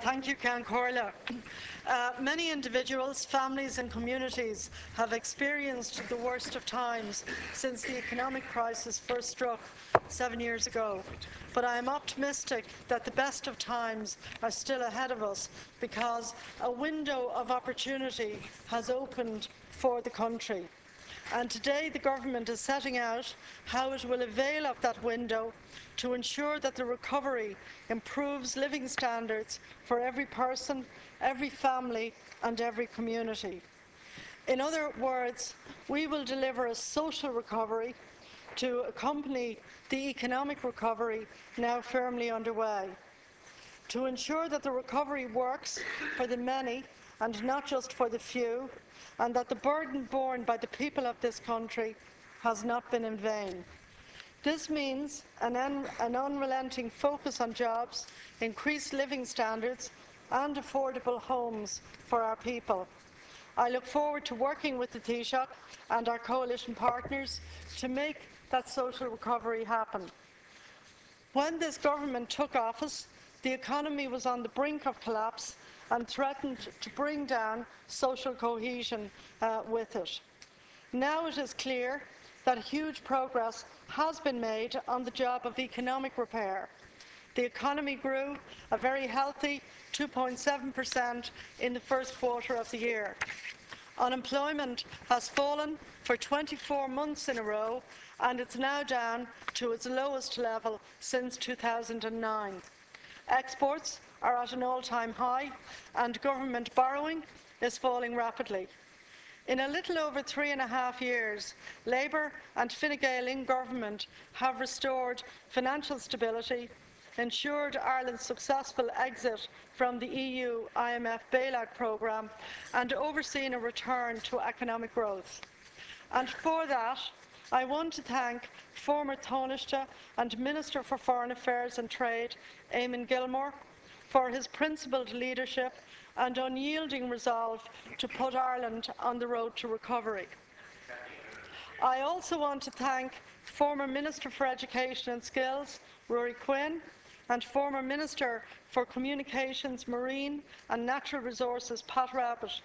Thank you, Can Corla. Many individuals, families and communities have experienced the worst of times since the economic crisis first struck 7 years ago. But I am optimistic that the best of times are still ahead of us because a window of opportunity has opened for the country. And today the government is setting out how it will avail of that window to ensure that the recovery improves living standards for every person, every family and every community. In other words, we will deliver a social recovery to accompany the economic recovery now firmly underway, to ensure that the recovery works for the many and not just for the few, and that the burden borne by the people of this country has not been in vain. This means an unrelenting focus on jobs, increased living standards and affordable homes for our people. I look forward to working with the Taoiseach and our coalition partners to make that social recovery happen. When this government took office, the economy was on the brink of collapse and threatened to bring down social cohesion with it. Now it is clear that huge progress has been made on the job of economic repair. The economy grew a very healthy 2.7% in the first quarter of the year. Unemployment has fallen for 24 months in a row, and it's now down to its lowest level since 2009. Exports are at an all-time high, and government borrowing is falling rapidly. In a little over 3.5 years, Labour and Fine Gael in government have restored financial stability, ensured Ireland's successful exit from the EU IMF bailout programme, and overseen a return to economic growth. And for that, I want to thank former Taoiseach and Minister for Foreign Affairs and Trade, Eamon Gilmore, for his principled leadership and unyielding resolve to put Ireland on the road to recovery. I also want to thank former Minister for Education and Skills, Ruairí Quinn, and former Minister for Communications, Marine and Natural Resources, Pat Rabbitte,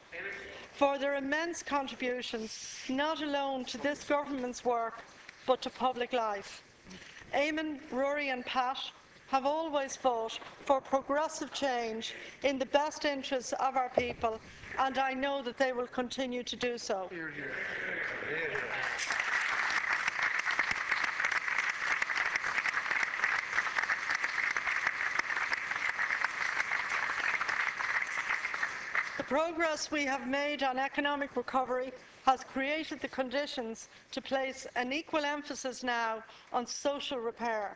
for their immense contributions, not alone to this government's work, but to public life. Eamon, Ruairí and Pat have always fought for progressive change in the best interests of our people, and I know that they will continue to do so. The progress we have made on economic recovery has created the conditions to place an equal emphasis now on social repair.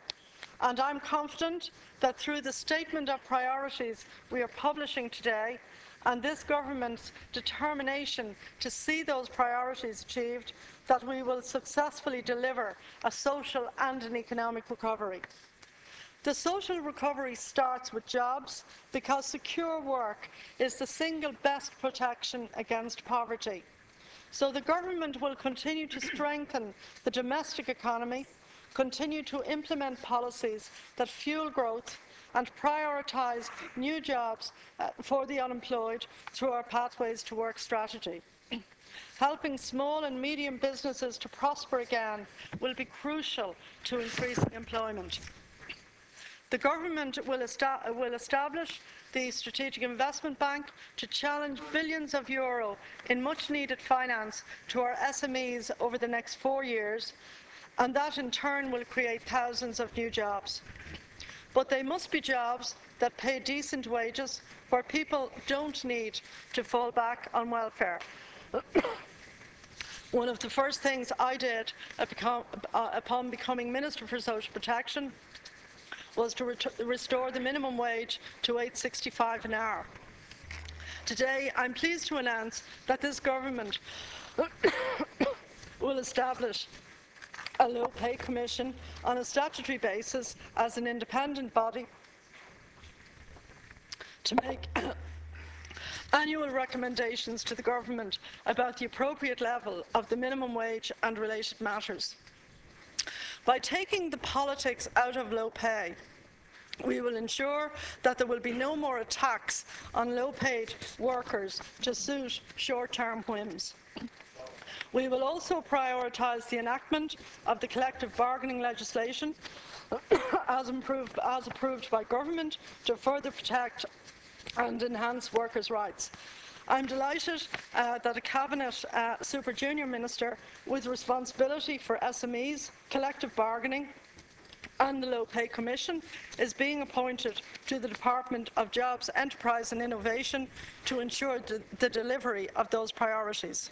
And I'm confident that through the statement of priorities we are publishing today and this government's determination to see those priorities achieved, that we will successfully deliver a social and an economic recovery. The social recovery starts with jobs because secure work is the single best protection against poverty. So the government will continue to strengthen the domestic economy, continue to implement policies that fuel growth and prioritise new jobs for the unemployed through our Pathways to Work strategy. Helping small and medium businesses to prosper again will be crucial to increasing employment. The government will establish the Strategic Investment Bank to challenge billions of euro in much-needed finance to our SMEs over the next 4 years, and that in turn will create thousands of new jobs. But they must be jobs that pay decent wages, where people don't need to fall back on welfare. One of the first things I did upon becoming Minister for Social Protection was to restore the minimum wage to $8.65 an hour. Today, I'm pleased to announce that this government will establish a low pay commission on a statutory basis as an independent body to make annual recommendations to the government about the appropriate level of the minimum wage and related matters. By taking the politics out of low pay, We will ensure that there will be no more attacks on low-paid workers to suit short-term whims. We will also prioritise the enactment of the collective bargaining legislation as approved by government to further protect and enhance workers' rights. I'm delighted that a Cabinet Super Junior Minister with responsibility for SMEs, collective bargaining and the Low Pay Commission is being appointed to the Department of Jobs, Enterprise and Innovation to ensure the delivery of those priorities.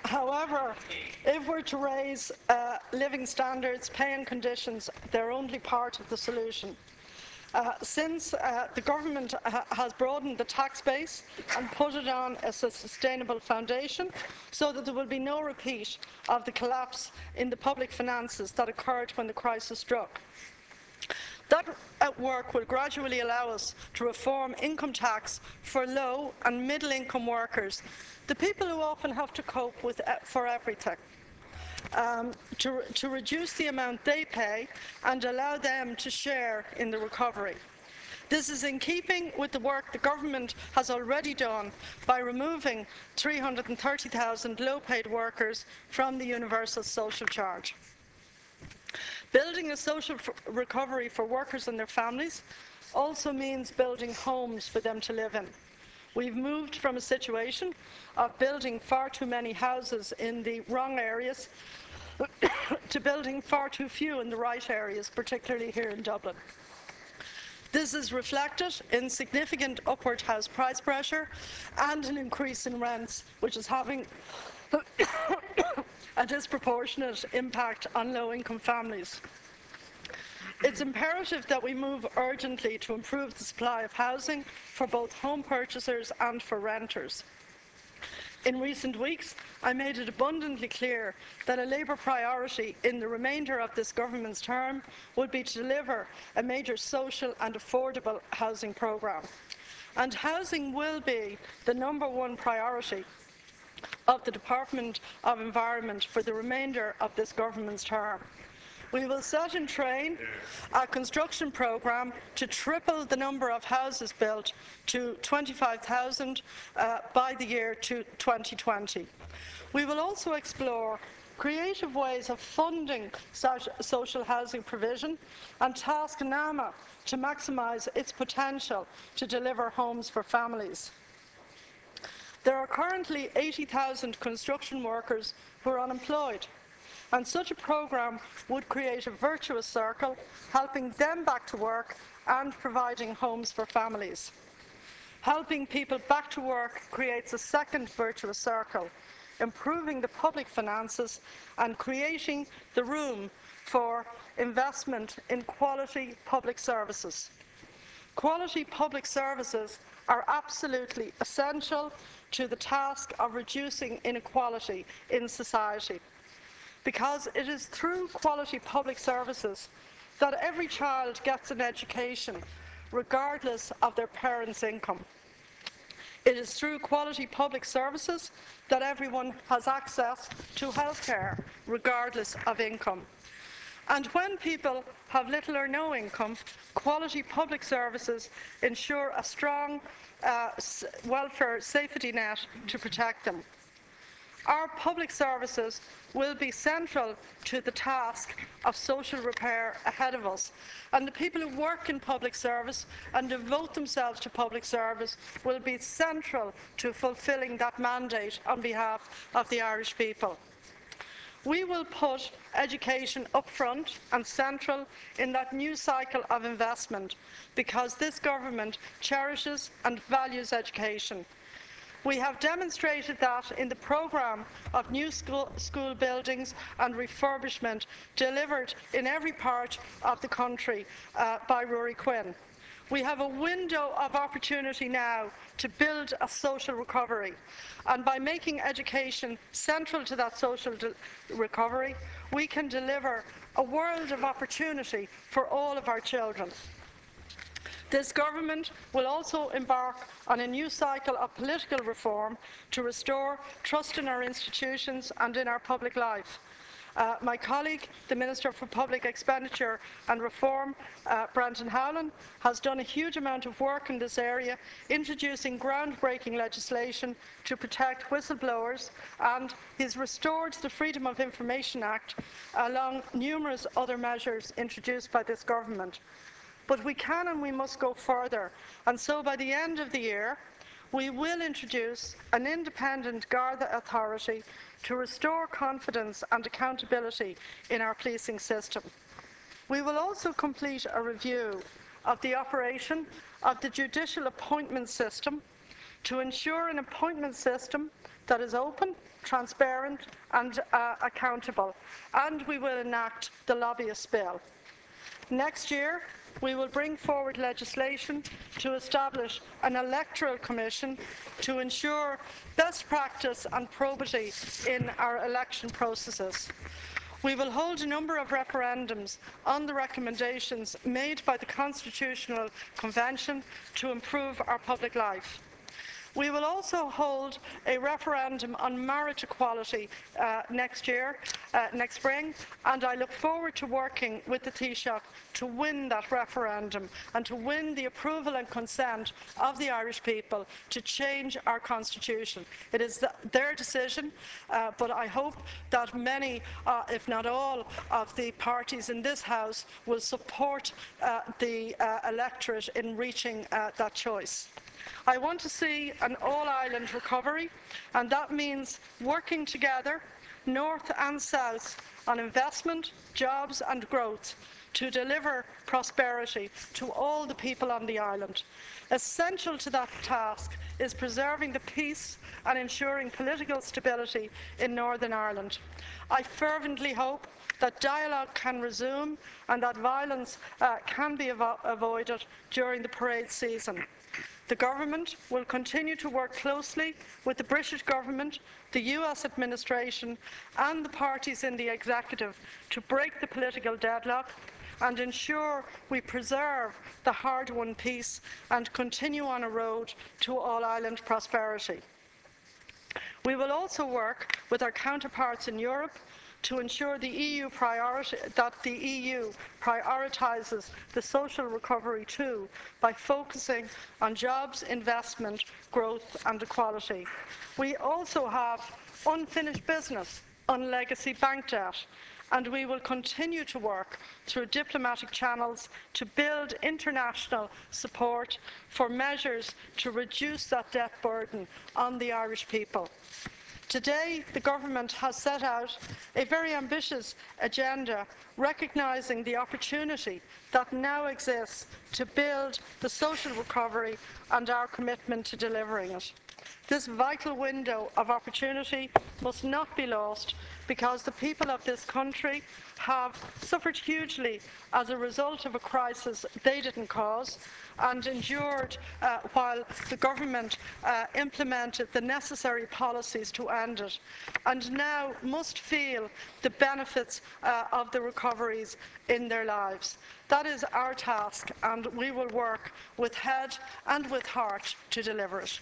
However, if we're to raise living standards, pay and conditions, they're only part of the solution. Since the government has broadened the tax base and put it on as a sustainable foundation so that there will be no repeat of the collapse in the public finances that occurred when the crisis struck. That work will gradually allow us to reform income tax for low and middle income workers, the people who often have to cope with for everything. To reduce the amount they pay and allow them to share in the recovery. This is in keeping with the work the government has already done by removing 330,000 low-paid workers from the universal social charge. Building a social recovery for workers and their families also means building homes for them to live in. We've moved from a situation of building far too many houses in the wrong areas to building far too few in the right areas, particularly here in Dublin. This is reflected in significant upward house price pressure and an increase in rents, which is having a disproportionate impact on low-income families. It's imperative that we move urgently to improve the supply of housing for both home purchasers and for renters. In recent weeks, I made it abundantly clear that a Labour priority in the remainder of this government's term would be to deliver a major social and affordable housing programme. And housing will be the #1 priority of the Department of Environment for the remainder of this government's term. We will set in train a construction programme to triple the number of houses built to 25,000 by the year 2020. We will also explore creative ways of funding social housing provision and task NAMA to maximise its potential to deliver homes for families. There are currently 80,000 construction workers who are unemployed, and such a programme would create a virtuous circle, helping them back to work and providing homes for families. Helping people back to work creates a second virtuous circle, improving the public finances and creating the room for investment in quality public services. Quality public services are absolutely essential to the task of reducing inequality in society, because it is through quality public services that every child gets an education, regardless of their parents' income. It is through quality public services that everyone has access to healthcare, regardless of income. And when people have little or no income, quality public services ensure a strong welfare safety net to protect them. Our public services will be central to the task of social repair ahead of us, and the people who work in public service and devote themselves to public service will be central to fulfilling that mandate on behalf of the Irish people. We will put education up front and central in that new cycle of investment, because this government cherishes and values education. We have demonstrated that in the programme of new school buildings and refurbishment delivered in every part of the country by Ruairí Quinn. We have a window of opportunity now to build a social recovery, and by making education central to that social recovery, we can deliver a world of opportunity for all of our children. This government will also embark on a new cycle of political reform to restore trust in our institutions and in our public life. My colleague, the Minister for Public Expenditure and Reform, Brandon Howlin, has done a huge amount of work in this area, introducing groundbreaking legislation to protect whistleblowers, and he's restored the Freedom of Information Act, along numerous other measures introduced by this government. But we can and we must go further, and so by the end of the year, we will introduce an independent Garda authority to restore confidence and accountability in our policing system. We will also complete a review of the operation of the judicial appointment system to ensure an appointment system that is open, transparent and accountable, and we will enact the lobbyist bill. Next year, we will bring forward legislation to establish an electoral commission to ensure best practice and probity in our election processes. We will hold a number of referendums on the recommendations made by the Constitutional Convention to improve our public life. We will also hold a referendum on marriage equality next spring, and I look forward to working with the Taoiseach to win that referendum and to win the approval and consent of the Irish people to change our constitution. It is their decision, but I hope that many, if not all, of the parties in this House will support the electorate in reaching that choice. I want to see an all-island recovery, and that means working together, north and south, on investment, jobs and growth to deliver prosperity to all the people on the island. Essential to that task is preserving the peace and ensuring political stability in Northern Ireland. I fervently hope that dialogue can resume and that violence can be avoided during the parade season. The government will continue to work closely with the British government, the US administration and the parties in the executive to break the political deadlock and ensure we preserve the hard-won peace and continue on a road to all-island prosperity. We will also work with our counterparts in Europe to ensure that the EU prioritises the social recovery too by focusing on jobs, investment, growth and equality. We also have unfinished business on legacy bank debt, and we will continue to work through diplomatic channels to build international support for measures to reduce that debt burden on the Irish people. Today, the government has set out a very ambitious agenda, recognising the opportunity that now exists to build the social recovery and our commitment to delivering it. This vital window of opportunity must not be lost, because the people of this country have suffered hugely as a result of a crisis they didn't cause and endured while the government implemented the necessary policies to end it, and now must feel the benefits of the recoveries in their lives. That is our task, and we will work with head and with heart to deliver it.